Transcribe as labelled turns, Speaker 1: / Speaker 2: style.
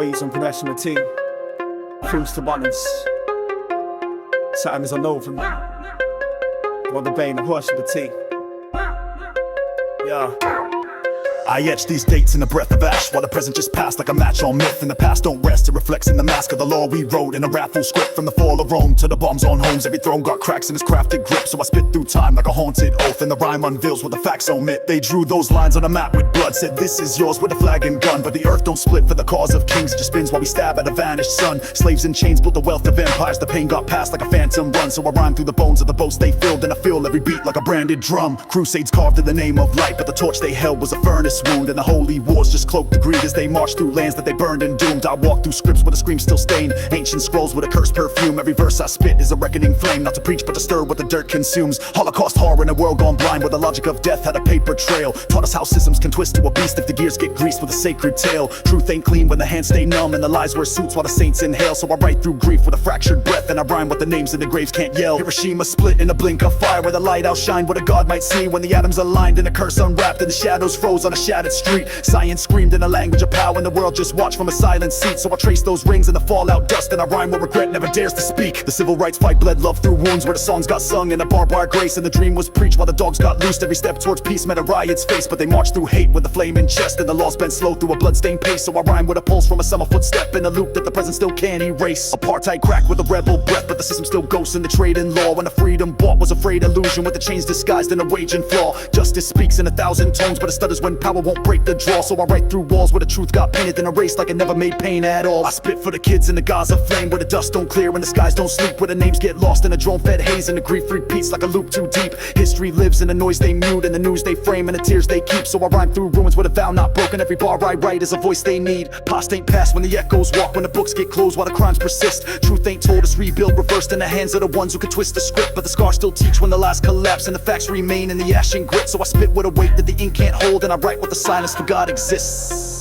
Speaker 1: Waves on production with team. Cruise to Bunnings. Time is unknown. On the Bane, the Hush of the team. Yeah.
Speaker 2: I etch these dates in a breath of ash, while the present just passed like a match on myth. And the past don't rest, it reflects in the mask of the law we wrote in a wrathful script. From the fall of Rome to the bombs on homes, every throne got cracks in its crafted grip. So I spit through time like a haunted oath, and the rhyme unveils what the facts omit. They drew those lines on a map with blood, said this is yours with a flag and gun. But the earth don't split for the cause of kings, it just spins while we stab at a vanished sun. Slaves in chains built the wealth of empires, the pain got past like a phantom run. So I rhyme through the bones of the boats they filled, and I feel every beat like a branded drum. Crusades carved in the name of light, but the torch they held was a furnace wound. And the holy wars just cloaked the greed as they marched through lands that they burned and doomed. I walk through scripts with a scream still stained, ancient scrolls with a cursed perfume. Every verse I spit is a reckoning flame, not to preach but to stir what the dirt consumes. Holocaust horror in a world gone blind, where the logic of death had a paper trail. Taught us how systems can twist to a beast if the gears get greased with a sacred tale. Truth ain't clean when the hands stay numb, and the lies wear suits while the saints inhale. So I write through grief with a fractured breath, and I rhyme what the names in the graves can't yell. Hiroshima split in a blink of fire, where the light outshined what a god might see. When the atoms aligned and a curse unwrapped, and the shadows froze on a shattered street. Science screamed in a language of power, and the world just watched from a silent seat. So I trace those rings in the fallout dust, and I rhyme what regret never dares to speak. The civil rights fight bled love through wounds, where the songs got sung in a barbed wire grace, and the dream was preached while the dogs got loosed. Every step towards peace met a riot's face, but they marched through hate with a flaming chest, and the laws bent slow through a bloodstained pace. So I rhyme with a pulse from a summer footstep in a loop that the present still can't erase. Apartheid cracked with a rebel breath, but the system still ghosts in the trade and law. When the freedom bought was a frayed illusion, with the chains disguised in a raging flaw. Justice speaks in 1,000 tones, but it stutters when power won't break the draw. So I write through walls where the truth got painted and erased like it never made pain at all. I spit for the kids in the Gaza flame, where the dust don't clear and the skies don't sleep, where the names get lost in a drone-fed haze, and the grief repeats like a loop too deep. History lives in the noise they mute, and the news they frame, and the tears they keep. So I rhyme through ruins with a vow not broken. Every bar I write is a voice they need. Past ain't past when the echoes walk, when the books get closed while the crimes persist. Truth ain't told, it's rebuilt, reversed in the hands of the ones who can twist the script. But the scars still teach when the lies collapse, and the facts remain in the ash and grit. So I spit with a weight that the ink can't hold, and I write with the silence for God exists.